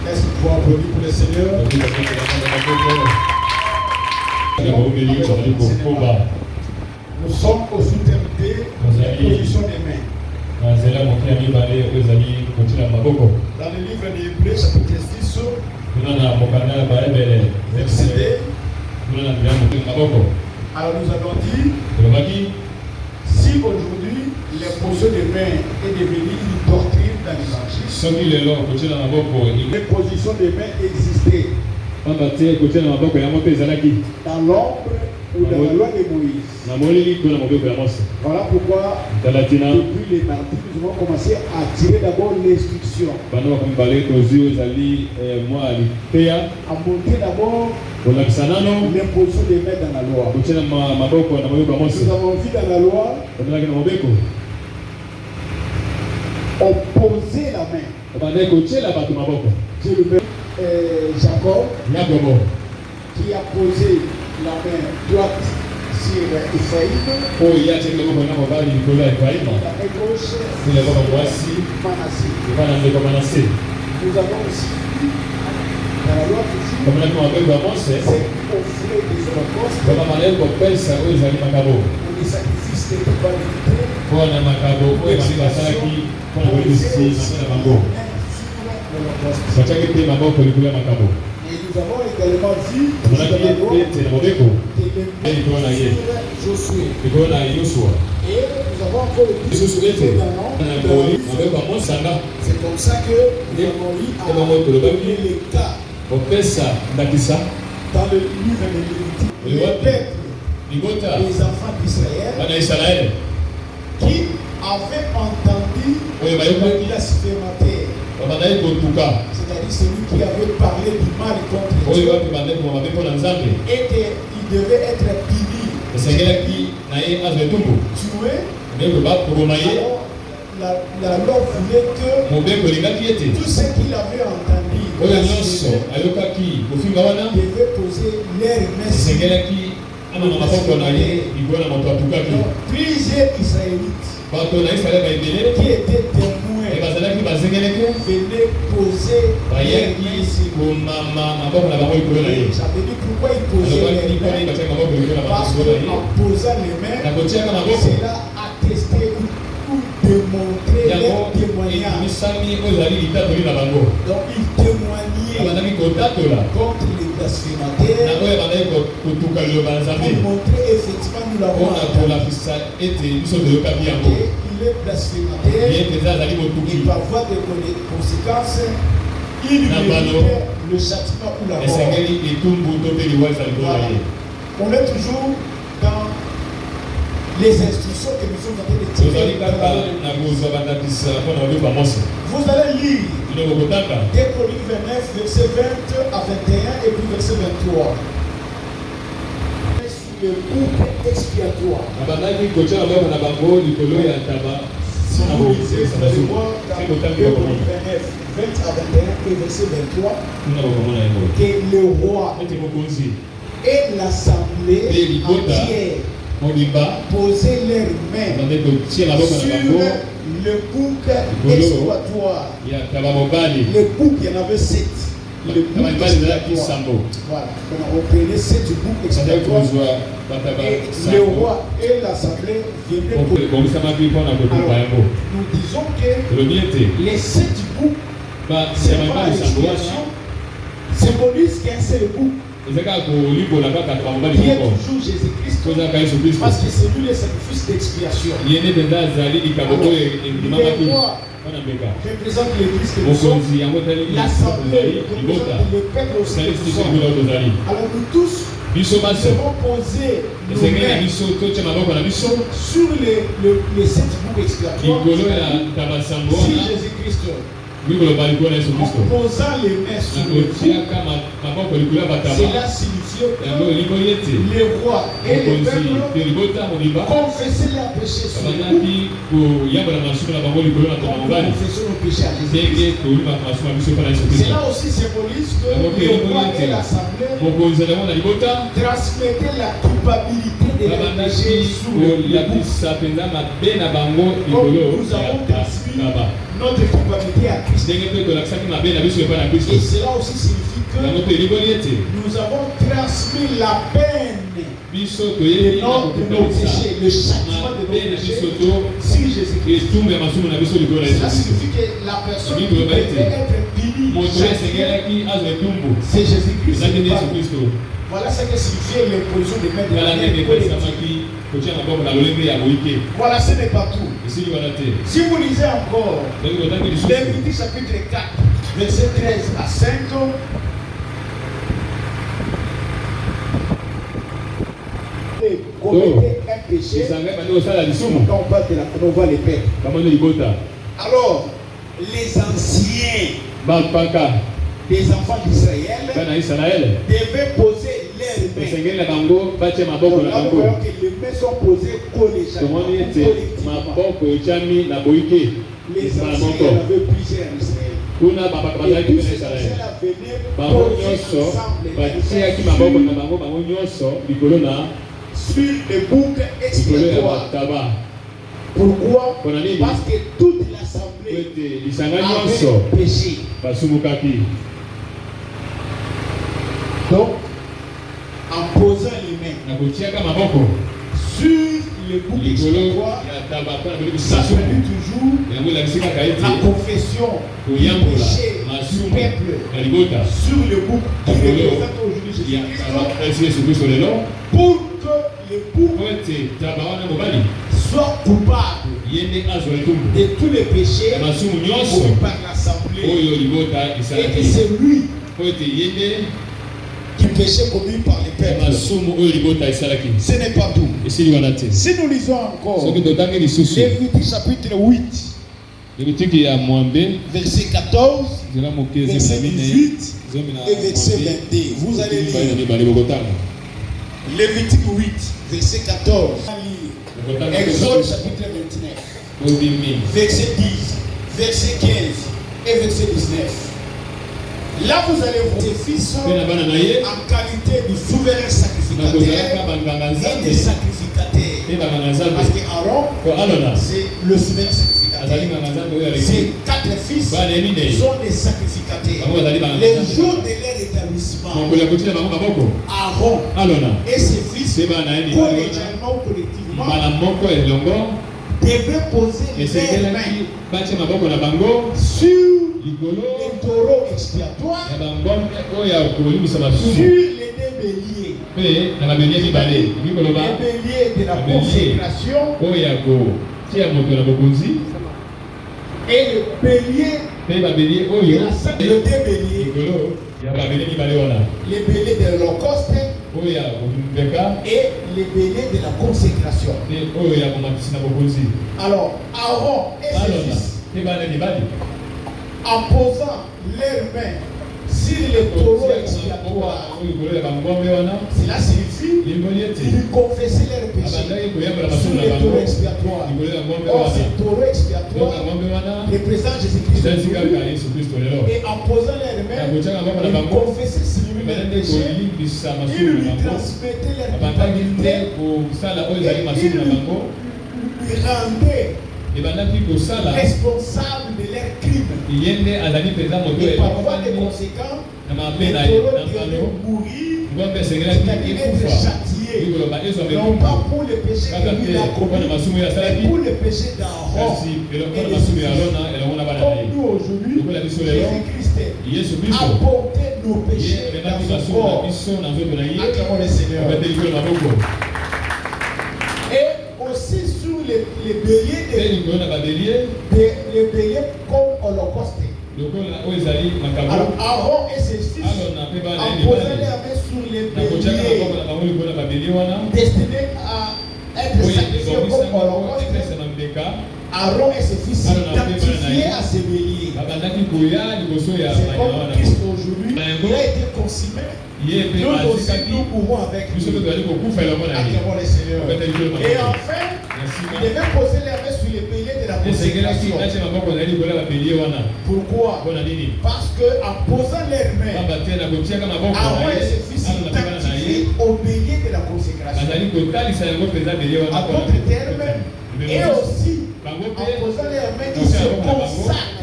Est-ce qu'il faut applaudir pour le Seigneur? Nous sommes aux sous-termités de la position des mains. Dans le livre de Hébreux, chapitre 6, verset 2. Alors nous avons dit, si aujourd'hui l'imposition des mains est devenue une doctrine dans l'évangile, les positions des mains existaient dans l'ombre ou dans la loi de Moïse. Voilà pourquoi depuis les martyrs, nous avons commencé à tirer d'abord l'instruction, à montrer d'abord l'imposition des mains dans la loi. Nous avons vu dans la loi opposer la main. C'est le même Jacob qui a posé la main droite sur Ephraïm, la main gauche sur Manassé. Nous avons aussi vu dans la loi c'est offrir des holocaustes ou des sacrifices de culpabilité pour et nous avons également vu Josué. Et nous avons encore le c'est comme ça que nous avons lu les cas dans le livre de Lévitique, les peuples, les enfants d'Israël qui avaient entendu le blasphémateur, c'est-à-dire celui qui avait parlé du mal contre Dieu et qu'il devait être puni, tué. Alors la loi voulait que tout ce qu'il avait entendu devait poser leurs mains sur plusieurs Israélites qui étaient témoins venaient poser leurs mains sur ça veut dire pourquoi ils posaient leurs mains? Parce qu'en posant les mains, cela attestait ou démontrait leur témoignage. Donc ils témoignaient contre les blasphémateurs pour montrer effectivement nous l'avons entendu. Et les blasphémateurs, et par voie de conséquences, ils méritaient le châtiment ou la mort. Voilà. On est toujours dans les instructions que nous sommes en train de tirer. Vous allez lire Deutéronome 29, verset 20 à 21 et puis verset 23. Le couple expiatoire. Si vous lisez, vous allez voir dans Deutéronome 29, 20 à 21 et verset 23, que le roi et l'assemblée entière poser leurs mains sur le bouc expiatoire. Le bouc, il y en avait 7. Le bouc expiatoire. Voilà. On prenait 7 boucs expiatoires. Et le roi et l'assemblée venaient pour. Nous disons que les 7 boucs, c'est pas l'expiation, symbolisent qu'un seul bouc qui est toujours Jésus-Christ, parce que c'est lui le sacrifice d'expiation. Les rois représentent l'Église que nous sommes, l'assemblée représente le peuple aussi que nous sommes. Alors nous tous, nous devons poser nos mains sur les 7 boucs expiatoires, si Jésus-Christ. En posant les mains sur le bouc, cela signifie que les rois et les peuples confessaient leurs péchés sur le bouc, comme nous confessons nos péchés à Jésus-Christ. Cela aussi symbolise que les rois et l'assemblée transmettaient la culpabilité de leurs péchés sur le bouc, comme nous avons transmis notre culpabilité à Christ. Et cela aussi signifie que nous avons transmis la peine de nos péchés, le châtiment de nos péchés sur Jésus-Christ. Cela signifie que la personne qui devait être punie, c'est Jésus-Christ. Voilà ce que signifie l'imposition des mains de la collective. Voilà, ce n'est pas tout. Si vous lisez encore Lévitique chapitre 4, verset 13 à 5, commettez un péché, quand on parle de la on va les perdre. Alors, les anciens des enfants d'Israël devaient poser leurs mains. Là, nous voyons que les mains sont posées collégialement. Les anciens, il y en avait plusieurs en Israël. Et tous ces anciens venaient poser ensemble sur le bouc expiatoire. Pourquoi? Parce que toute l'assemblée avait péché. Donc, en posant les mains sur le bouc expiatoire, ça permet toujours la confession du péché du peuple sur le bouc qui représente aujourd'hui Jésus-Christ, pour que le bouc soit coupable de tous les péchés commis par l'assemblée, et que c'est lui qui péchait commis par les peuples. Ce n'est pas tout. Si nous lisons encore Lévitique chapitre 8, verset 14, verset 18 et verset 22, vous allez lire Lévitique 8, verset 14, Exode chapitre 29, verset 10, verset 15 et verset 19. Là, vous allez voir ces fils en qualité de souverain sacrificateur et de sacrificateur. Parce qu'Aaron, c'est le souverain sacrificateur. Ces 4 fils sont des sacrificateurs. Les jours de leur établissement, Aaron et ses fils, collégialement ou collectivement, devaient poser leurs mains sur les taureaux expiatoires, sur les deux béliers. Les béliers de la consécration et le bélier de la sainte, le deux béliers, les béliers de l'Holocauste et les béliers de la consécration. Alors, Aaron et ses fils, en posant leurs mains sur les taureaux expiatoires, cela signifie qu'ils confessaient leurs péchés sur les taureaux expiatoires. Or, ces taureaux expiatoires représentent Jésus-Christ. Et en posant leurs mains, ils confessaient sur lui leurs péchés, ils lui transmettaient leur culpabilité et ils lui rendaient responsable de leurs crimes. Et parfois les conséquences, les taureaux devaient mourir, c'est-à-dire être châtiés, non pas pour le péché que lui a commis, mais pour le péché d'Aaron et de ses fils. Comme nous aujourd'hui, Jésus-Christ a porté nos péchés dans son corps. Acclamons le Seigneur. Et aussi sur les béliers comme Holocauste. Alors Aaron et ses fils en posant les mains sur les béliers destinés à être sacrifiés comme Holocauste, Aaron et ses fils s'identifiaient à ces béliers. C'est comme Christ aujourd'hui, il a été consommé. Nous aussi, nous pouvons avec lui. Acclamons le Seigneur. Et enfin, il devait poser les mains sur les béliers de la consécration. Pourquoi? Parce qu'en posant leurs mains, Aaron et ses fils s'identifiaient aux béliers de la consécration. À d'autres termes, et aussi, en posant leurs mains, ils se consacrent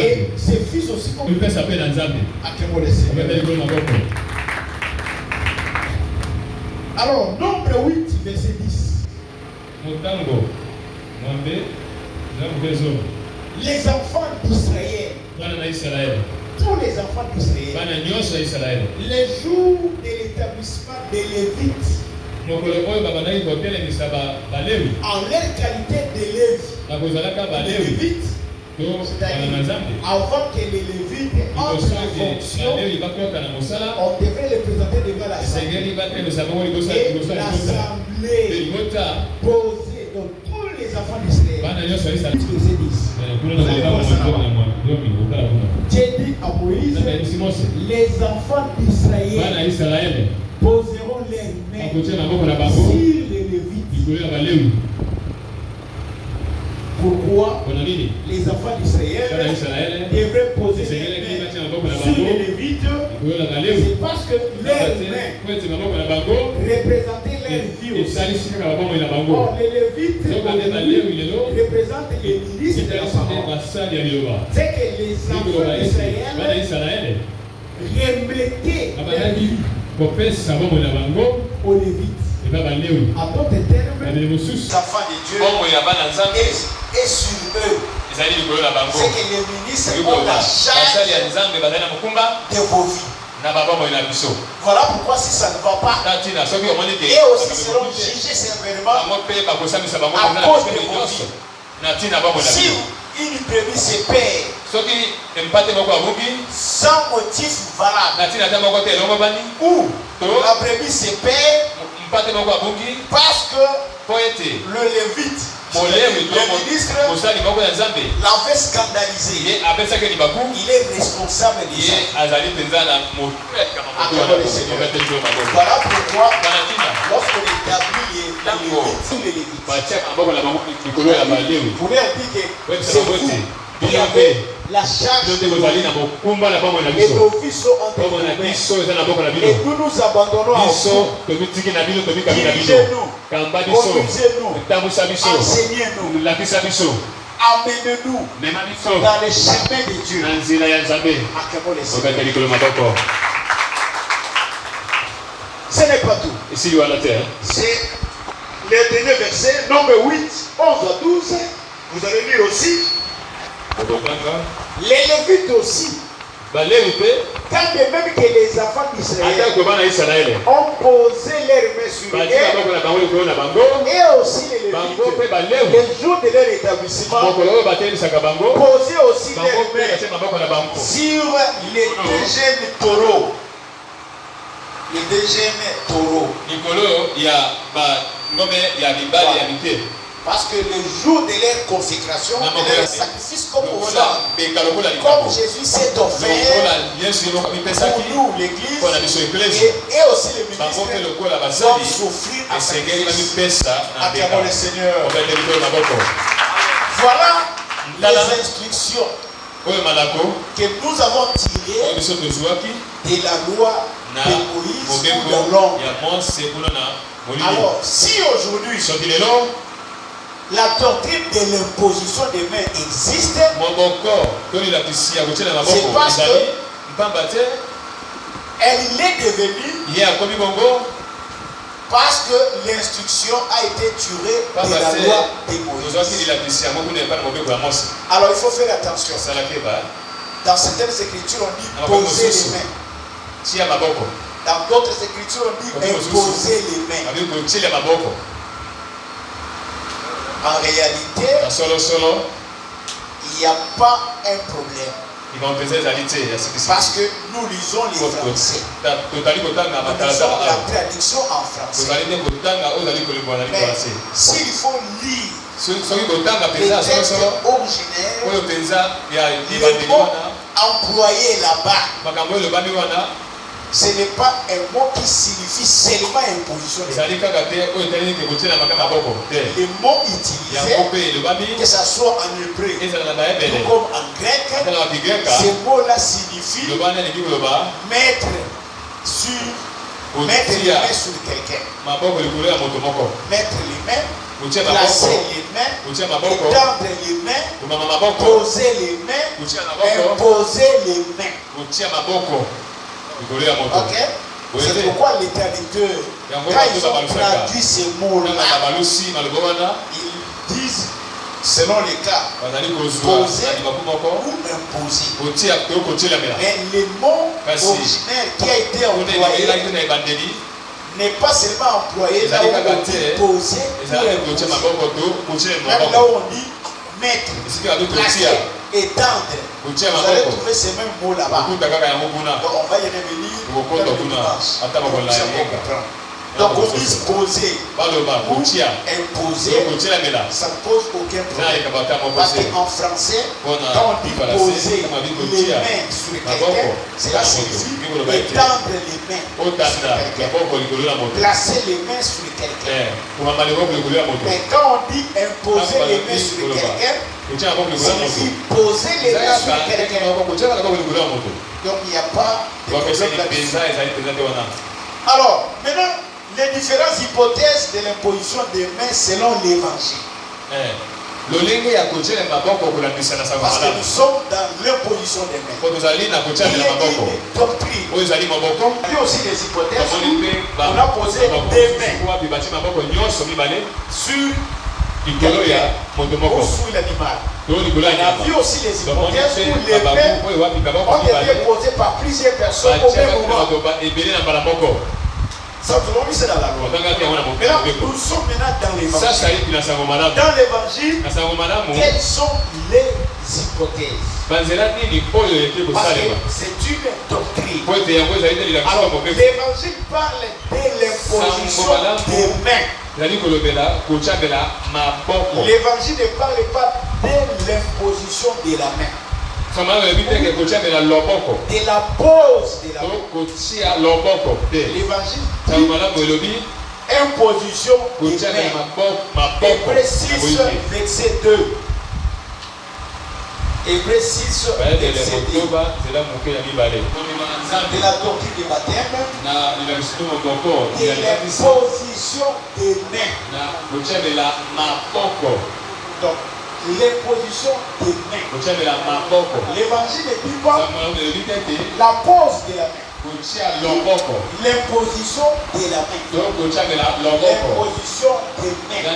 Et ses fils aussi comme le père s'appelle Nzambe. Acclamons le Seigneur. Alors, nombre 8, verset 10. Les enfants d'Israël, tous les enfants d'Israël, les jours de l'établissement des Lévites, en leur qualité de Lévites, c'est-à-dire avant que les Lévites entrent en fonction, on devrait les présenter devant l'assemblée. Et l'assemblée posée dans tous les enfants d'Israël. Dieu dit à Moïse, les enfants d'Israël poseront les mains sur les Lévites. Pourquoi les enfants d'Israël devraient poser les mains sur les Lévites? C'est parce que leurs mains représentaient leur vie aussi. Or, les Lévites représentent les ministres de la parole. C'est que les enfants d'Israël remettaient leur vie aux Lévites. En d'autres termes, les enfants de Dieu est sur eux. C'est que les ministres ont la charge de vos vies. Voilà pourquoi si ça ne va pas, et aussi seront jugés sévèrement à cause de vos vies. Si une brebis se perd sans motif valable, ou la brebis se perd parce que le Lévite, le ministre, l'avait scandalisé. Il est responsable de ça. Voilà pourquoi, lorsqu'on établit les Lévites, pour leur dire que c'est vous qui avez la charge de nos vies. Et nos vies sont entre vos mains. Et nous nous abandonnons à vous. Dirigez-nous, conduisez-nous, enseignez-nous, amenez-nous dans les chemins de Dieu. Acclamons le Seigneur. Ce n'est pas tout. C'est le dernier verset, nombre 8, 11 à 12. Vous allez lire aussi. Les Lévites aussi, quand même que les enfants d'Israël ont posé leurs mains sur eux, et aussi les Lévites, les jours de leur établissement, posaient aussi leurs mains sur les deux jeunes taureaux. Les deux jeunes taureaux. Parce que le jour de leur consécration, de leur sacrifice comme Jésus s'est offert pour nous, l'Église, et aussi les ministres doivent souffrir le sacrifice. Acclamons le Seigneur. Voilà les instructions que nous avons tirées de la loi de Moïse ou de l'homme. Alors, si aujourd'hui la doctrine de l'imposition des mains existe, c'est parce que elle est devenue parce que l'instruction a été tirée de la loi de Moïse. Alors il faut faire attention. Dans certaines écritures on dit poser les mains. Dans d'autres écritures on dit imposer les mains. En réalité, il n'y a pas un problème. Parce que nous lisons les Français. Nous lisons la traduction en français. Mais s'il faut lire les textes originaires, les mots employés là-bas, ce n'est pas un mot qui signifie seulement imposition. Les mots utilisés, que ce soit en hébreu ou comme en grec, ces mots-là signifient mettre les mains sur quelqu'un. Mettre les mains, placer les mains, étendre les mains poser les mains, imposer les mains. Ok? C'est pourquoi les traducteurs, quand ils ont traduit ces mots-là, ils disent, selon les cas, poser ou imposer. Mais le mot originel qui a été employé n'est pas seulement employé là où on dit poser ou imposer. Même là où on dit mettre, placer, étendre. Vous allez trouver ces mêmes mots là-bas. Donc on va y revenir dans le dimanche. Donc on dit poser ou imposer, ça ne pose aucun problème. Parce qu'en français, quand on dit poser les mains sur quelqu'un, cela signifie étendre les mains sur quelqu'un, placer les mains sur quelqu'un. Mais quand on dit imposer les mains sur quelqu'un, signifie poser les mains sur quelqu'un. Donc il n'y a pas de problème là-dessus. Alors, maintenant, les différentes hypothèses de l'imposition des mains selon l'évangile. Parce que nous sommes dans l'imposition des mains. Il y a des doctrines. Il y a aussi des hypothèses où on a posé des mains sur quelqu'un ou sur l'animal. On a vu aussi les hypothèses où les mains ont été posées par plusieurs personnes au même moment. Ça, tout le monde, c'est dans la loi. Maintenant, nous sommes maintenant dans l'évangile. Dans l'évangile, quelles sont les hypothèses? Parce que c'est une doctrine. Alors, l'évangile parle de l'imposition des mains. L'évangile ne parle pas de l'imposition de la main. De la pose de la main. L'évangile dit imposition des mains. Hébreux 6, verset 2. Hébreux 6, verset 2. De la doctrine du baptême. De l'imposition des mains. Donc, l'imposition des mains. L'évangile ne dit pas la pose de la main. L'imposition de la main. L'imposition des mains.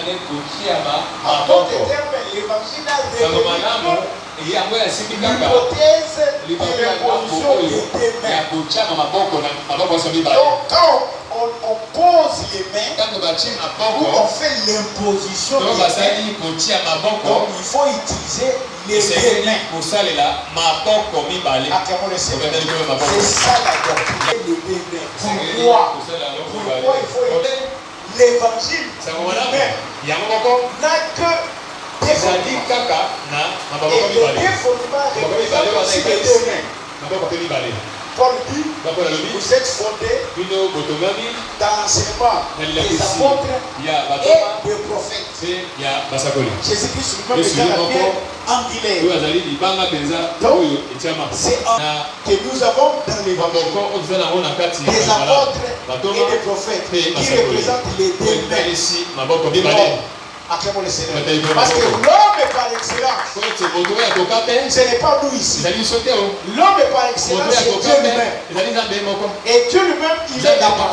En d'autres termes, l'évangile a révélé l'hypothèse de l'imposition des mains. Donc, quand on pose les mains, ou on fait l'imposition des mains, donc il faut utiliser les deux mains. C'est ça la doctrine. Les deux mains. Pourquoi il faut utiliser l'évangile n'a que des fondements. Et les deux fondements représentent aussi les deux mains. Paul dit, vous êtes fondés dans l'enseignement des apôtres et des prophètes. Jésus-Christ lui-même est dans la pierre angulaire. Donc, c'est que nous avons dans l'évangile des apôtres et des prophètes qui représentent les deux mains. Acclamons le Seigneur. Parce que l'homme par excellence, ce n'est pas nous ici. L'homme par excellence, c'est Dieu lui-même. Et Dieu lui-même, il est là-bas.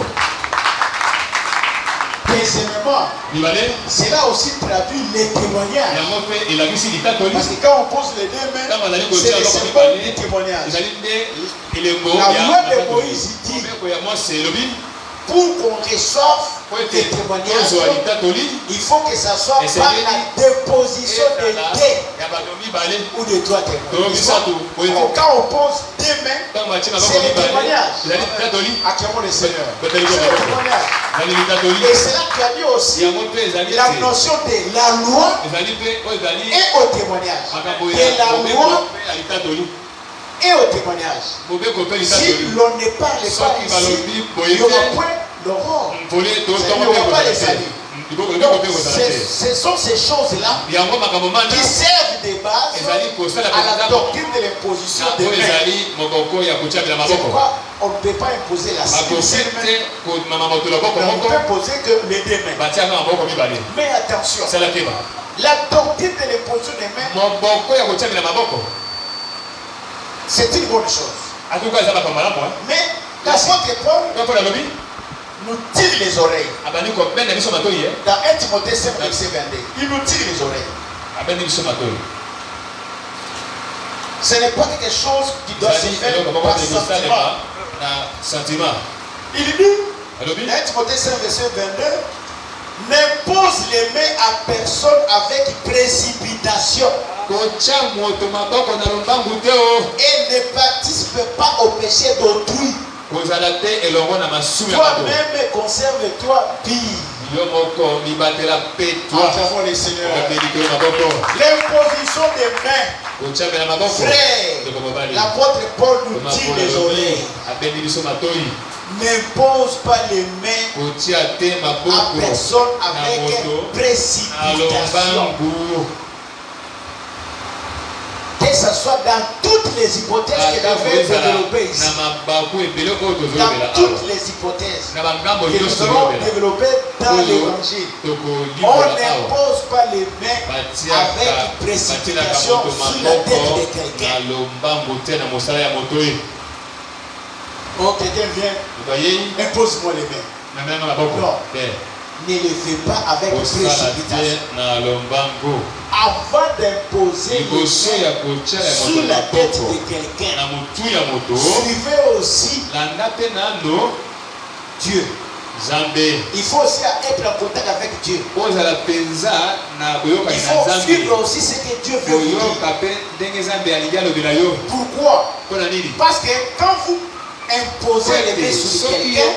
Deuxièmement, cela aussi traduit les témoignages. Parce que quand on pose les deux mains, c'est le symbole du témoignage. La loi de Moïse dit, pour qu'on reçoive des témoignages, il faut que ça soit par la déposition de deux ou de trois témoins. Quand on pose des mains, c'est le témoignage. Acclamons le Seigneur. C'est le témoignage. Et c'est là qu'il y a dit aussi la notion de la loi et au témoignage. De la loi et au témoignage. Si l'on ne parle pas ici, il n'y aura point l'aurore. Il n'y aura pas les saluts. Ce sont ces choses-là qui servent de base à la doctrine de l'imposition des mains. C'est pourquoi on ne peut pas imposer la circoncision, mais on peut poser que les deux mains. Mais attention, La doctrine de l'imposition des mains, c'est une bonne chose. Mais l'apôtre Paul nous tire les oreilles. Dans 1 Timothée 5, verset 22, il nous tire les oreilles. Ce n'est pas quelque chose qui doit se faire par sentiment. Il dit, dans 1 Timothée 5, verset 22, n'impose les mains à personne avec précipitation. Et ne participe pas au péché d'autrui. Toi-même conserve-toi pire. Acclamons les seigneurs. L'imposition des mains. Frère, l'apôtre Paul nous tire les oreilles. N'impose pas les mains à personne avec précipitation. Que ce soit dans toutes les hypothèses que nous avons développées ici. Dans toutes les hypothèses que nous avons développées dans l'évangile. On n'impose pas les mains avec précipitation sur la tête de quelqu'un. Oh, quelqu'un vient, impose-moi les mains. Non, ne le fais pas avec précipitation. Avant d'imposer les mains sur la tête de quelqu'un, suivez aussi Dieu. Il faut aussi être en contact avec Dieu. Il faut suivre aussi ce que Dieu veut vous dire. Pourquoi? Parce que quand vous imposer les mains sur quelqu'un,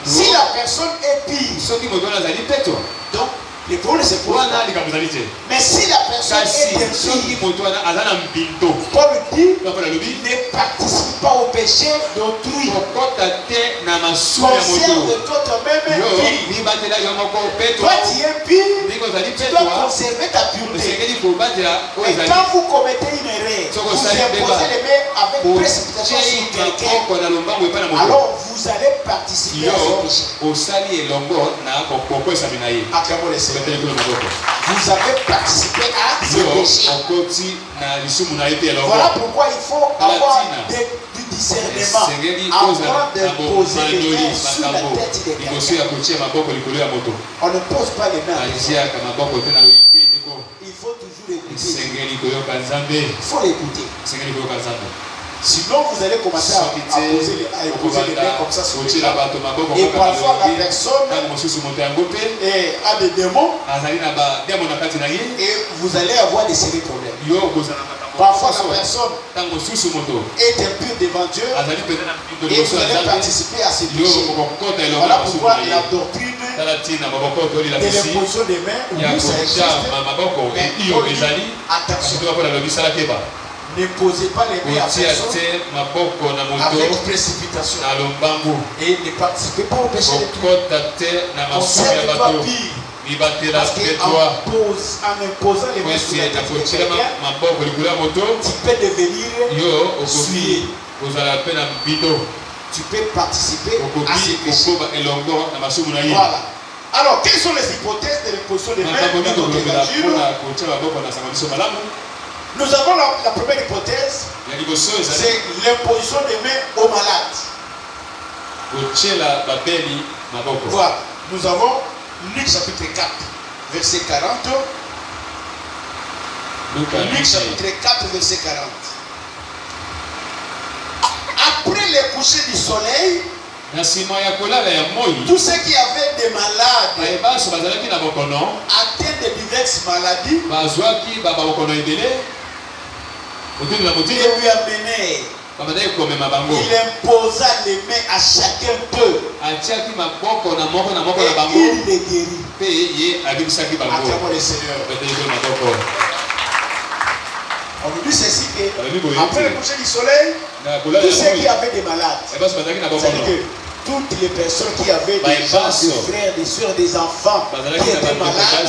si la personne est pire, donc le problème c'est pour mais si la personne est pire, Paul dit, ne participe pas au péché d'autrui. Conserve-toi toi-même pire. Toi tu es pire, tu dois conserver ta pureté. Et quand vous commettez une erreur, vous imposez les mains avec précipitation sur quelqu'un, alors vous allez participer à ce péché. Acclamons les seigneurs. Vous avez participé à ce péché. Voilà pourquoi il faut avoir du discernement avant de poser les mains sur la tête de quelqu'un. On ne pose pas les mains. Il faut toujours écouter. Il faut l'écouter. Sinon, vous allez commencer à poser les mains comme ça sur les gens. Et parfois, la personne a des démons et vous allez avoir des sérieux problèmes. Parfois, la personne est impure devant Dieu et vous allez participer à ce péché. Voilà pourquoi la doctrine de l'imposition des mains, où ça existe, attention. Ne posez pas les mains à personne avec précipitation et ne participez pas au péché de tout. Conserve-toi pire. Parce qu'en imposant les mains sur la tête de quelqu'un, tu peux devenir souillé. Tu peux participer à ce péché. Voilà. Alors, quelles sont les hypothèses de l'imposition des mains dans notre évangile? Nous avons la première hypothèse, c'est l'imposition des mains aux malades. Voilà. Nous avons Luc chapitre 4, verset 40. Luc chapitre 4, verset 40. Après le coucher du soleil, tous ceux qui avaient des malades atteints de diverses maladies, il lui amenait. Il imposa les mains à chacun d'eux. Et il les guérit. Acclamons les seigneurs. On nous dit ceci que après le coucher du soleil, tous ceux qui avaient des malades, c'est-à-dire que toutes les personnes qui avaient des gens, des frères, des soeurs, des enfants qui étaient malades,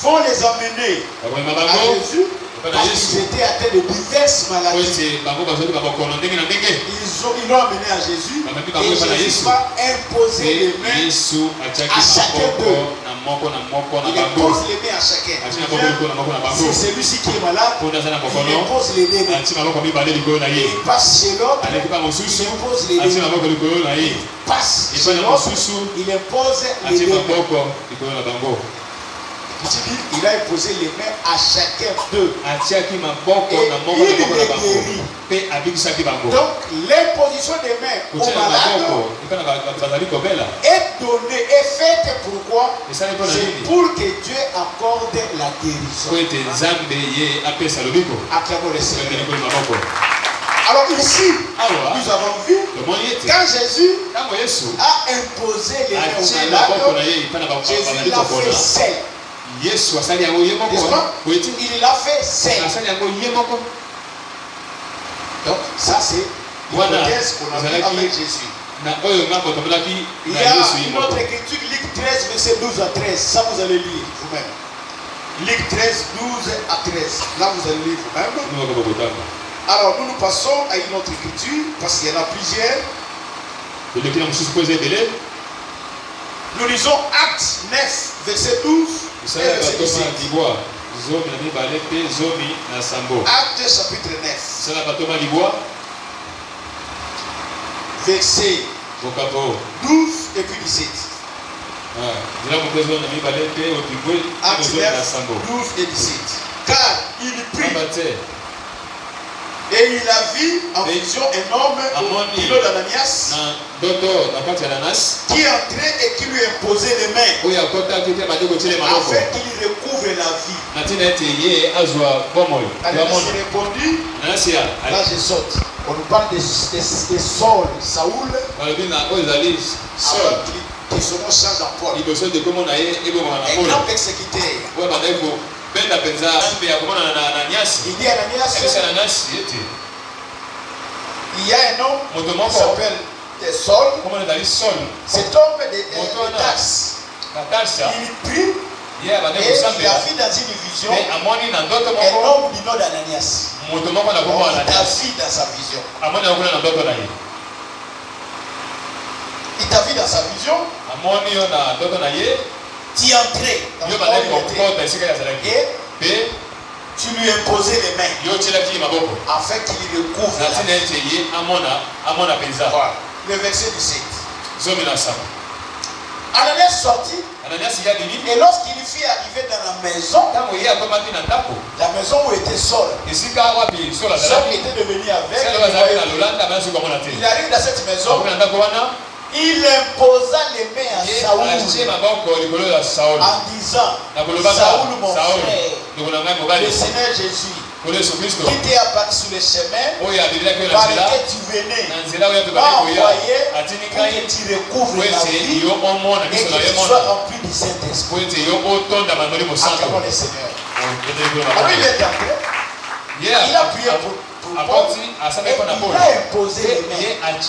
vont les emmener à Jésus. Parce qu'ils étaient atteints de diverses maladies. Ils l'ont amené à Jésus et Jésus va imposer les mains à chacun d'eux. Il impose les mains à chacun. C'est celui-ci qui est malade, il impose les deux mains. Il passe chez l'autre, il impose les deux mains. Il passe chez l'autre, il impose les deux mains. Il a imposé les mains à chacun d'eux. Et il les guérit. Donc l'imposition des mains aux malades est donnée, est faite pourquoi? C'est pour que Dieu accorde la guérison. Acclamons le Seigneur. Alors ici, nous avons vu quand Jésus a imposé les mains aux malades, Jésus l'a fait seul. Il l'a fait seul. Donc ça c'est l'hypothèse qu'on a vu avec Jésus. Il y a une autre écriture, Luc 13, verset 12 à 13. Ça vous allez lire vous-même. Luc 13, 12 à 13. Là vous allez lire vous-même. Alors nous passons à une autre écriture parce qu'il y en a plusieurs. Nous lisons Actes 9, verset 12 et verset 17. Actes chapitre 9. Verset 12 et puis 17. Actes 9, 12 et 17. Car il prit et il a vu en vision un homme au milieu d'Ananias qui entrait et qui lui imposait les mains afin qu'il recouvre la vie. Ananias répondit, là je saute. On nous parle de Saul, Saoul, qui son nom change en Paul. Un grand persécuteur. Il dit Ananias, il y a un homme qui s'appelle Saul. Cet homme de Tarse, il prie et il a vu dans une vision un homme du nom d'Ananias. Il a vu dans sa vision. Il t'a vu dans sa vision. Tu entrais dans le et tu lui imposais les mains afin qu'il recouvre la vie. Voilà. Le verset 17. Ananias sortit et lorsqu'il fut arrivé dans la maison où était Saul, Saul était devenu aveugle. Il arrive dans cette maison. Il imposa les mains à Saoul en disant, Saoul mon frère, le Seigneur Jésus qui t'est apparu sur le chemin par lequel tu venais m'a envoyé pour que tu recouvres la vie et que tu sois rempli du Saint-Esprit. Acclamons le Seigneur. Alors il est entré, il a prié pour Paul, et il a imposé les mains.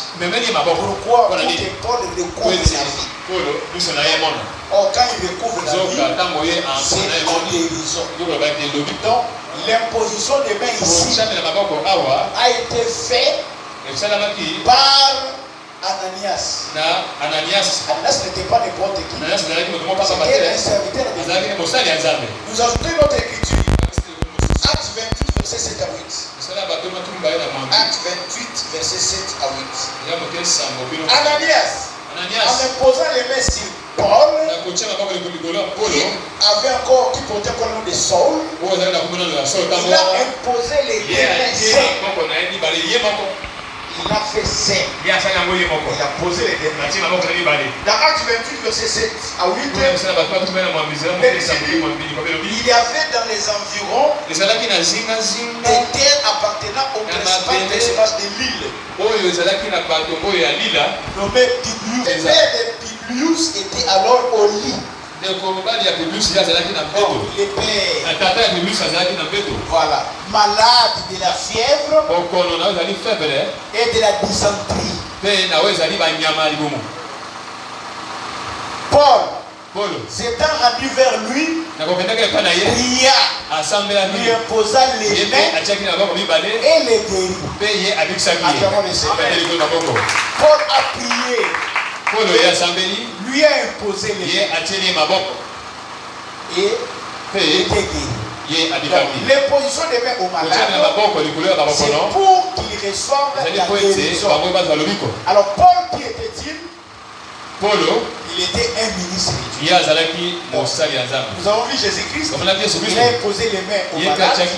Pourquoi? Pour que Paul recouvre la vie. Or, quand il recouvre la vie, c'est en guérison. Donc, l'imposition des mains ici a été faite par Ananias. Ananias n'était pas n'importe qui. C'était un serviteur de Dieu. Nous ajoutons notre écriture. Acte 28, verset 7 à 8. Acte 28, verset 7 à 8. Ananias, en imposant les mains sur Paul, qui portait encore le nom de Saul, il a imposé les mains. Il a fait seul. Il a posé les deux mains. Dans Acte 28, verset 7 à 8, il y avait dans les environs des terres appartenant au principal personnage de l'île, nommé Publius. Le père de Publius était alors au lit. Voilà, malade de la fièvre et de la dysenterie. Paul, s'étant rendu vers lui, pria, lui imposa les mains et les guérit. Acclamons le Seigneur. Paul a prié, lui a imposé les mains et était guéri. L'imposition des mains aux malades, c'est pour qu'ils reçoivent la guérison. Alors Paul, qui était-il? Il était un ministre. Nous avons vu Jésus-Christ. Il a imposé les mains aux malades.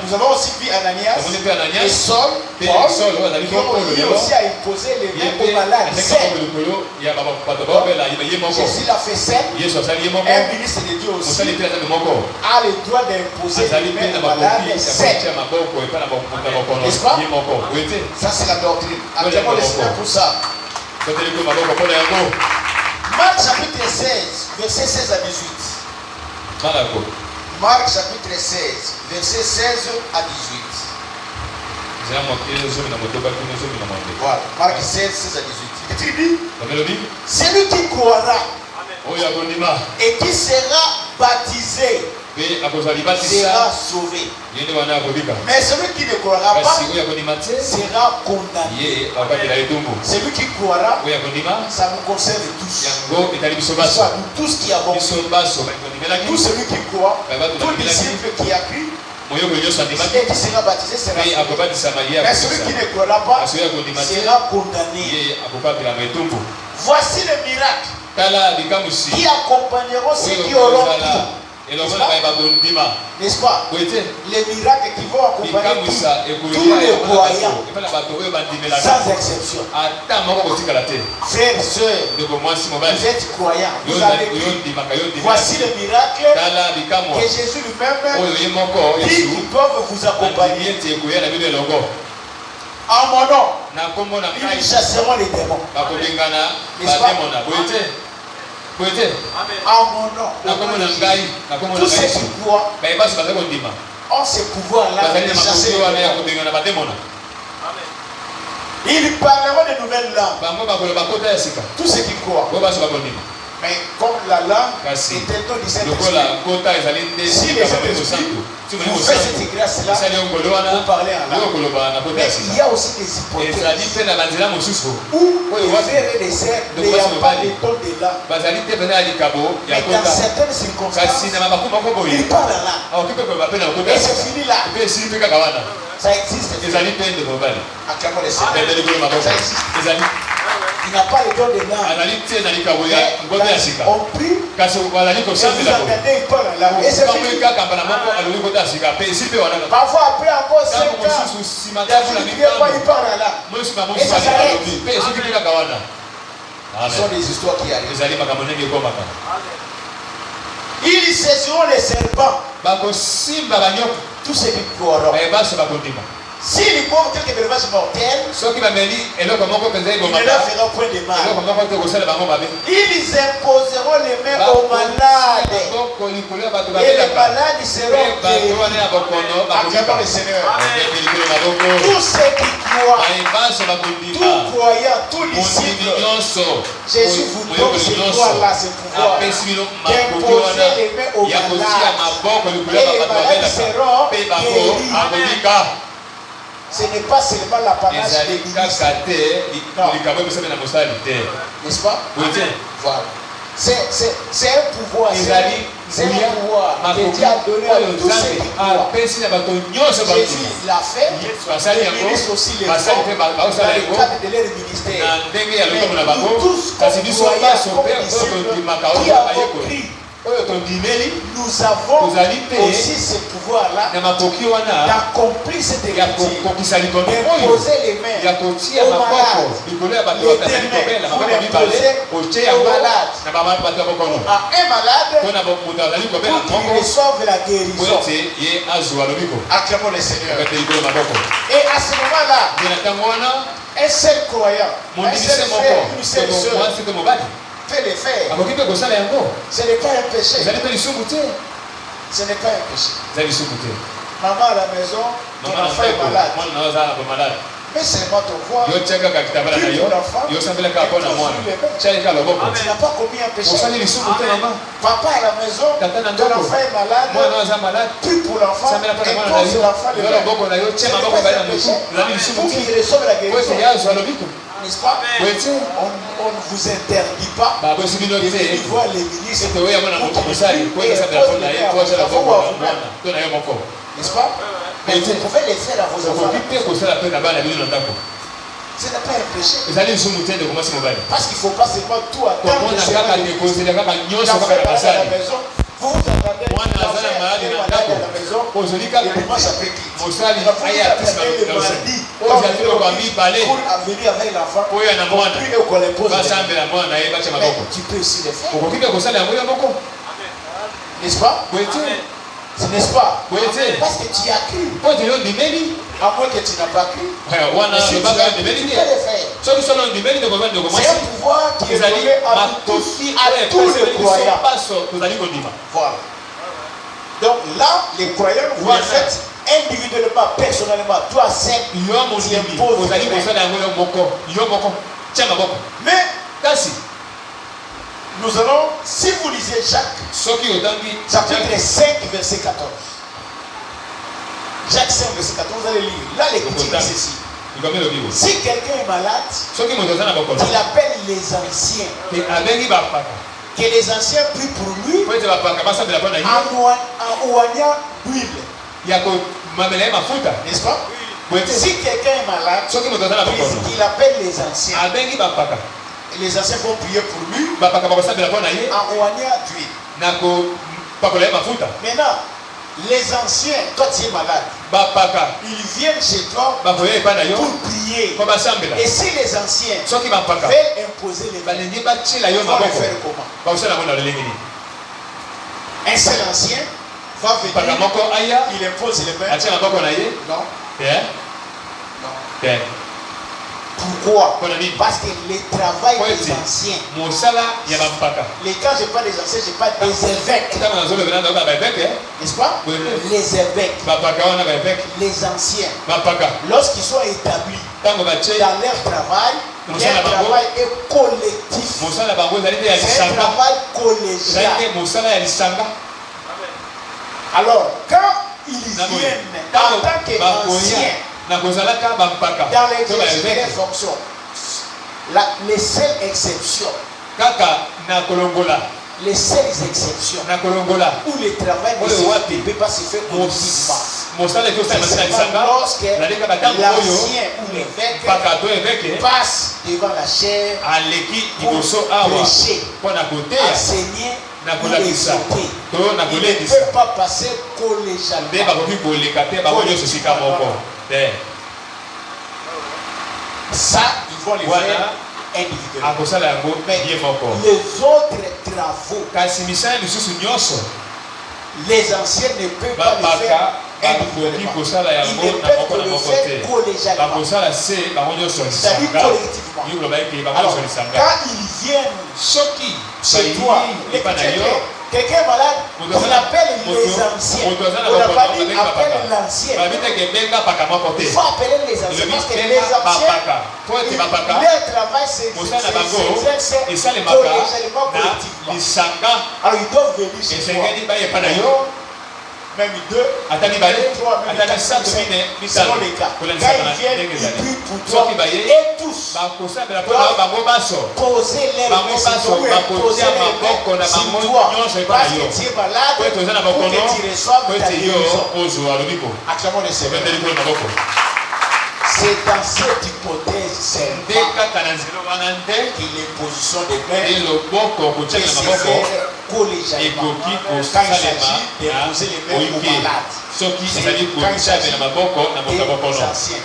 Nous avons aussi vu Ananias et Saul, qui ont aussi à imposer les mains aux malades. Jésus l'a fait seul. Un ministre de Dieu aussi a le droit d'imposer les mains aux malades seul. N'est-ce pas? Ça, c'est la doctrine. Appelons le Seigneur pour ça. Marc chapitre 16, verset 16 à 18. Marc chapitre 16, verset 16 à 18. Voilà, Marc 16, 16 à 18. Il dit, celui qui croira et qui sera baptisé sera sauvé. Mais celui qui ne croira pas sera condamné. Celui qui croira, ça nous concerne tous. Nous tous qui avons cru. Tout celui qui croit, tout disciple qui a cru, et qui sera baptisé sera sauvé. Mais celui qui ne croira pas sera condamné. Voici le miracle qui accompagneront ceux qui auront cru. N'est-ce pas? Les miracles qui vont accompagner tous les croyants, sans exception. Frères et sœurs, vous êtes croyants, vous avez cru. Voici le miracle que Jésus lui-même dit qu'ils peuvent vous accompagner. En mon nom, ils chasseront les démons. N'est-ce pas? En mon nom, tous ceux qui croient ont ce pouvoir-là de chasser les démons. Ils parleront de nouvelles langues. Tous ceux qui croient. Mais comme la langue est un don du Saint-Esprit, si les Saint-Esprit vous faites cette grâce-là, vous parlez en langue. Mais il y a aussi des hypothèses où les frères et les sœurs n'ayant pas les dons de langue. Mais dans certaines circonstances, ils parlent en langue. Et c'est fini là. Ça existe. Acclamons les sœurs. Ça existe. Il n'a pas le don de langue. On prie. Et vous entendez, il parle en langue. Et c'est fini. Parfois, après encore 5 ans, il parle en langue. Et ça s'arrête. Ce sont des histoires qui arrivent. Ils saisiront les serpents. Tous ceux qui croiront. S'ils boivent quelques breuvages mortels, ils ne leur feront point de mal. Ils imposeront les mains aux malades. Et les malades seront guéris. Acclamons le Seigneur. Tous ceux qui croient, tout croyant, tout disciple, Jésus vous donne ce pouvoir-là, ce pouvoir d'imposer les mains aux malades. Et les malades seront guéris. Ce n'est pas seulement l'apanage de l'Église. N'est-ce pas? Voilà. C'est un pouvoir. C'est un pouvoir que Dieu a donné à tous ceux qui croient. Jésus l'a fait. Les ministres aussi le font dans le cadre de leur ministère. Mais nous tous, comme croyants, comme disciples, qui avons compris, nous avons aussi ce pouvoir-là d'accomplir cette héritier, d'imposer les mains aux malades, les mains pour l'imposer aux malades, à un malade pour qu'il reçoive la guérison. Acclamons le Seigneur. Et à ce moment-là, un seul croyant, un seul frère, une seule sœur fait les faire. Ce n'est pas un péché. Ce n'est pas un péché. Maman à la maison, ton enfant est malade. Mais seulement ton voix, prie pour l'enfant, et tu n'as pas commis un péché. Papa à la maison, ton enfant est malade, prie pour l'enfant, et pose l'enfant le main. Ce n'est pas un péché. Pour qu'il reçoive la guérison. N'est-ce pas? On ne vous interdit pas de voir les ministres. N'est-ce pas? Mais vous pouvez les faire à vos enfants. Ce n'est pas un péché. Parce qu'il ne faut pas seulement tout attendre. Vous vous attendez à la maison. Et dimanche après qui? Pour venir avec l'enfant. Tu peux aussi le faire. N'est-ce pas? Ce n'est-ce pas? Parce que tu as cru. À moins que tu n'as pas cru. Mais si tu as cru, tu peux le faire. C'est un pouvoir qui est donné à tous les croyants. Voilà. Donc là, les croyants, vous le faites individuellement, personnellement. Toi, c'est tu imposes. Mais nous allons, si vous lisez Jacques, chapitre 5, verset 14. Jacques 5, verset 14, vous allez lire. Là, l'écriture dit ceci. Si quelqu'un est malade, il appelle les anciens. Que les anciens prient pour lui en ouanyant d'huile. N'est-ce pas? Si quelqu'un est malade, il appelle les anciens. Et les anciens vont prier pour lui en ouanyant d'huile. Maintenant, les anciens, quand tu es malade, ils viennent chez toi pour prier. Et si les anciens veulent imposer les mains, ils vont le faire comment? Un seul ancien va venir, il impose les mains. Non. Non. Pourquoi? Parce que le travail des anciens. Les quand je parle des anciens, je parle des évêques. N'est-ce pas? Les évêques. Les anciens. Lorsqu'ils sont établis dans leur travail est collectif. C'est un travail collégial. Alors, quand ils viennent en tant qu'anciens, dans les fonctions, les seules exceptions, les seules exceptions où le travail ne peut pas se faire politiquement, lorsque l'ancien ou l'évêque passe devant la chair pour prêcher, enseigner ou exhorter. Il ne peut pas passer collégialement. Ça, ils vont le faire individuellement. Mais les autres travaux, les anciens ne peuvent pas le faire individuellement. Ils ne peuvent que le faire collégialement. C'est-à-dire collectivement. Alors, quand ils viennent chez toi, quelqu'un est malade, on appelle les anciens. On n'a pas dit appelle l'ancien. Il faut appeler les anciens parce que les anciens, leur travail c'est collégialement, collectivement. Alors ils doivent venir chez toi. Même 2, 3, même 4, 5, selon les cas. Quand ils viennent, ils prient pour toi. Et tous doivent poser les mains sur toi ou imposer les mains sur toi. Parce que tu es malade pour que tu reçoives ta guérison. Acclamons le Seigneur. C'est dans cette hypothèse seulement que l'imposition des mains peut se faire collégialement quand il s'agit d'imposer les mains aux malades. Quand il s'agit des anciens.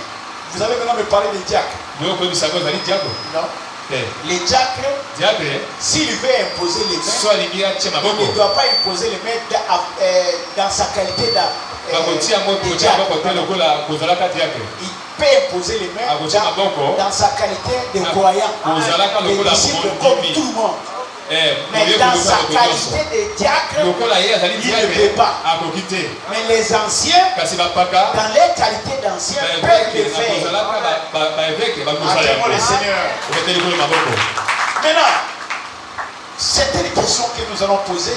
Vous avez maintenant me parlé des diacres. Non. Les diacres, s'il veut imposer les mains, il ne doit pas imposer les mains dans sa qualité de il peut imposer les mains dans sa qualité de croyant, de disciple comme tout le monde. Mais dans sa qualité de diacre, il ne peut pas. Mais les anciens, dans leur qualité d'anciens, peuvent le faire. Acclamons le Seigneur. Maintenant, c'est une question que nous allons poser.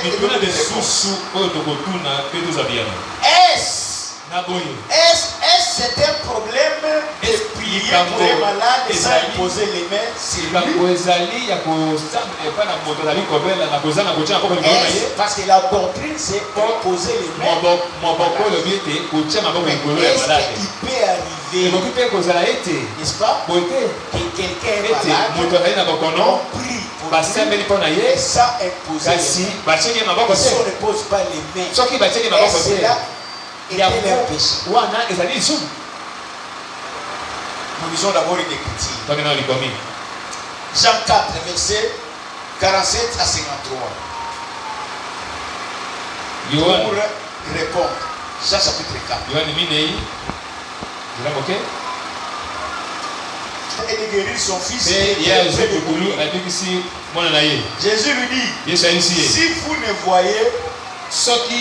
Est-ce c'est un problème spirituel? pour les malades et ça imposer les mains sur lui. Parce que la doctrine c'est imposer les mains. Est-ce qu'il peut arriver, n'est-ce pas, que quelqu'un est malade, on prie pour lui, et ça imposer les mains. Si on ne pose pas les mains, est-ce là était un péché? Nous lisons d'abord une écriture. Jean 4, verset 47 à 53. Pour répondre. Jean chapitre 4. Et de guérir son fils. Jésus lui dit, si vous ne voyez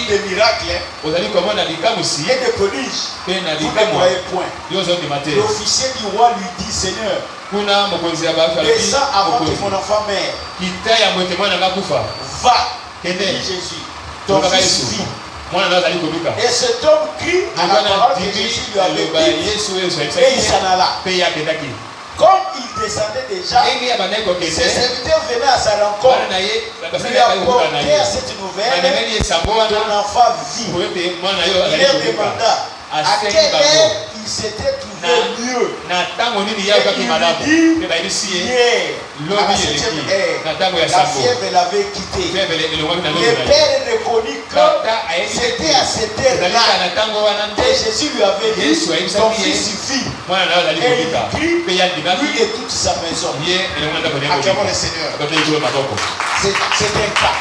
des miracles et des prodiges, vous ne voyez point. L'officier du roi lui dit, Seigneur, descends avant que mon enfant meure. Va, dit Jésus, ton fils vit. Et cet homme crie à la parole que Jésus lui avait dit, et il s'en alla. Comme il descendait déjà, ses serviteurs venaient à sa rencontre, lui apportaient à cette nouvelle, ton enfant vit. Il leur demanda à quelle heure il s'était trouvé mieux. Et il lui dit, hier, à la 7e heure, la fièvre l'avait quitté. Le père reconnut que c'était à cette heure-là. Et Jésus lui avait dit, ton fils vit. Et il crie, lui et toute sa maison. Acclamons le Seigneur. C'est un cas.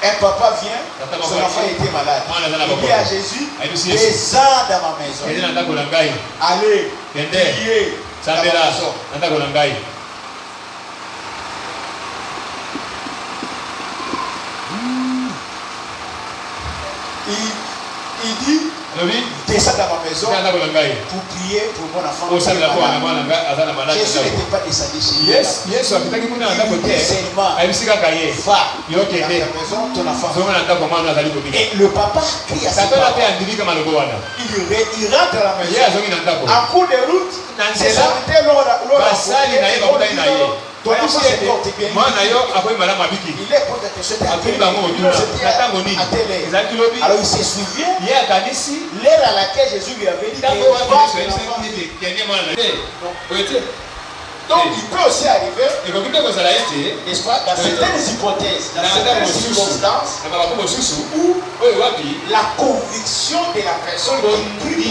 Un papa vient, son enfant était malade. Il dit à Jésus, descends dans ma maison. Allez, priez dans ma maison. Il dit, descends dans ma maison pour prier pour mon enfant. Jésus n'était pas descendu chez lui. Il dit seulement, va dans ta maison, ton enfant. Et le papa crie à ses parents. Il rentre à la maison. En cours de route, ses serviteurs l'ont ton enfant se porte bien. Il est pour quelque chose à telle heure. Alors il se souvient l'heure à laquelle Jésus lui avait dit donc il peut aussi arriver, n'est-ce pas, dans certaines hypothèses, dans certaines circonstances, où la conviction de la personne qui prie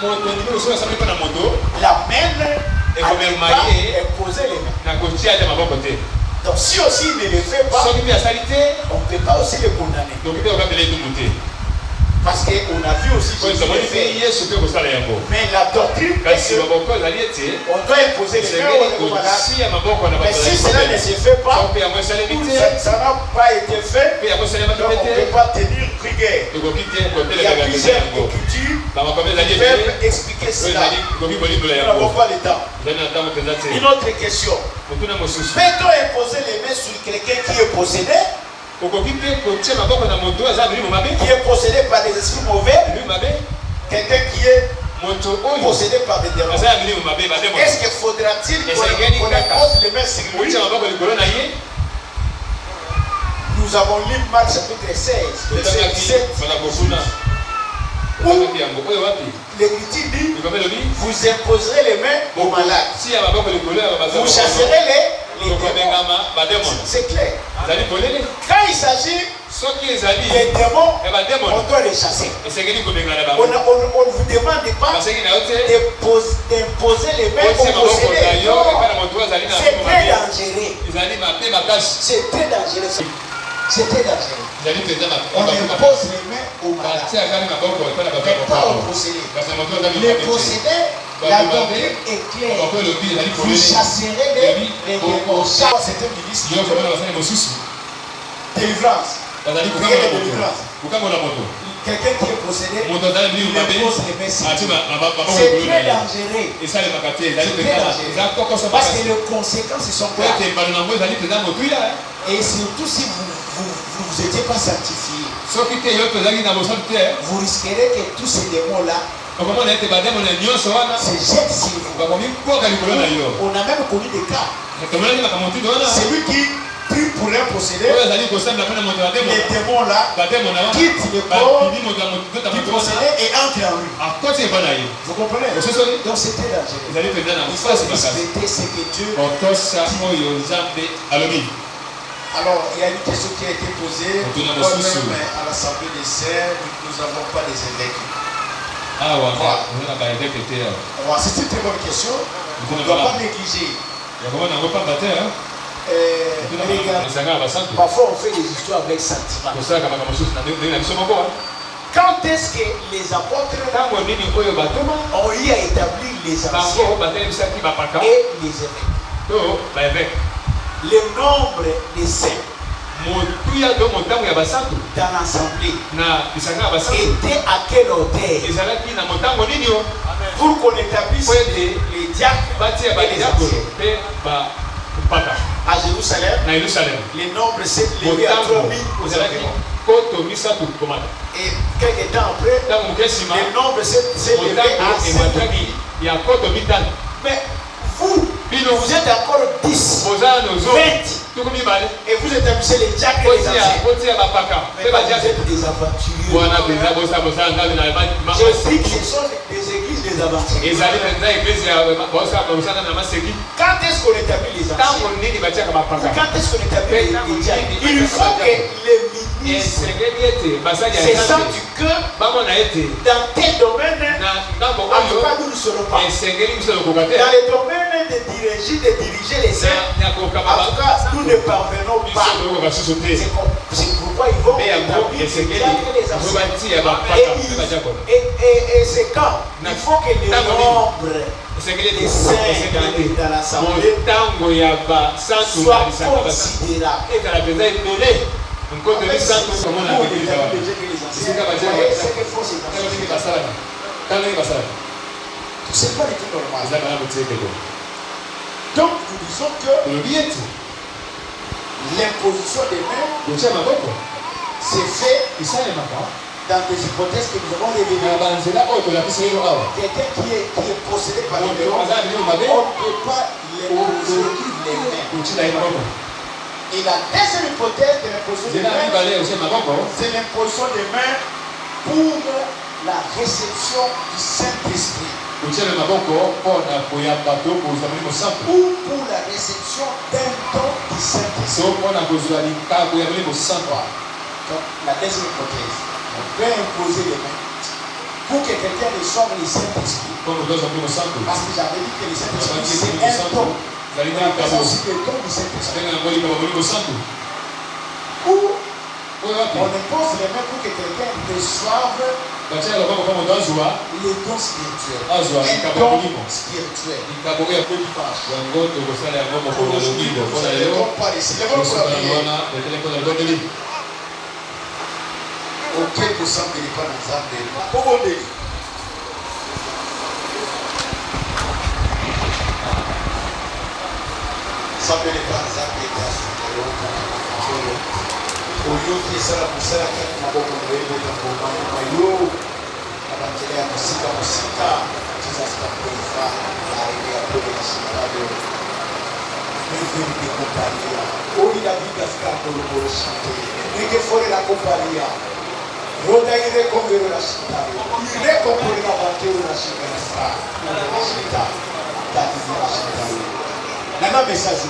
pour l'amène à imposer les mains. Donc si aussi il ne le fait pas, on ne peut pas aussi le condamner. Parce qu'on a vu aussi Jésus le faire. Mais la doctrine, on doit imposer les mains aux malades. Mais si cela ne se fait pas, ça n'a pas été fait, donc on ne peut pas tenir rigueur. Il y a plusieurs écritures qui peuvent expliquer cela. Nous n'avons pas le temps. Une autre question. Peut-on imposer les mains sur quelqu'un qui est possédé? Qui est possédé par des esprits mauvais, quelqu'un qui est possédé par des démons. Est-ce qu'il faudra-t-il qu'on impose les mains sur lui? Nous avons lu Marc chapitre 16, verset 17. Où l'Écriture dit, vous imposerez les mains aux malades. Vous chasserez les démons. C'est clair. Quand il s'agit des démons, on doit les chasser. On ne vous demande pas d'imposer les mains aux possédés. C'est très dangereux. C'est très dangereux. C'est très dangereux. On impose les mains aux malades, mais pas aux possédés. Les possédés, la doctrine est claire. Vous chasserez les démons. C'est un ministre. Délivrance. Quelqu'un qui est possédé, il impose les mains sur lui. C'est très dangereux. Parce que les conséquences sont graves. Et surtout si vous n'étiez pas sanctifié, vous risquerez que tous ces démons-là C'est jette sur vous. On a même connu des cas. Celui qui prie pour un possédé, les démons là quittent le corps du possédé et entrent en lui. Vous comprenez? Donc c'était dangereux. Il faut respecter ce que Dieu dit. Alors, il y a une question qui a été posée. Même à l'Assemblée des Serres, nous n'avons pas des évêques. Voilà. C'est une très bonne question. On ne doit pas négliger. Parfois on fait des histoires avec sentiment. Quand est-ce que les apôtres ont eu à établir les anciens et les évêques? Le nombre de saints dans l'assemblée était à quelle hauteur pour qu'on établisse les diacres et les anciens? À Jérusalem, les nombres s'est levé à 3000 aux environs. Et quelques temps après, les nombres s'est levé à 5000. Mais vous êtes encore 10, 20, et vous établissez les diacres et les anciens. Mais vous êtes des aventuriers. Je dis que ce sont des églises des aventuriers. Quand est-ce qu'on établit les anciens? Quand est-ce qu'on établit les diacres? Il faut que les ministres se sentent que dans tel domaine, en tout cas nous ne serons pas. Dans les domaines de diriger les saints, en tout cas nous ne parvenons pas. C'est pourquoi ils vont établir les diacres et les anciens. Et c'est quand il faut que les nombres des saints dans l'assemblée soient considérables. C'est pas du tout normal. Donc nous disons que l'imposition des mains c'est fait dans des hypothèses que nous avons révélées. Quelqu'un qui est possédé par les démons, on ne peut pas l'imposer les mains. Et la deuxième hypothèse de l'imposition des mains, c'est l'imposition des mains pour la réception du Saint-Esprit. Ou pour la réception d'un don du Saint-Esprit. Donc la deuxième hypothèse, on peut imposer les mains pour que quelqu'un reçoive le Saint-Esprit. Parce que j'avais dit que le Saint-Esprit c'est un don. C'est aussi le don du Saint-Esprit. Ou on impose les mains pour que quelqu'un reçoive le don spirituel. Un don spirituel. Auquel vous semblez pas dans un débat. Semblez pas dans un débat. Oyoki esala mosala kati na boko na ye beta komama mayo abakele ya mosika Jesus kakoifa arrivé à peu de la chimade neveni de compagnia oyi la vida scarto lo vuole chante nege fuori la compagnia roda ire convero la città ire compore la battere la città la città la città la città. Nana message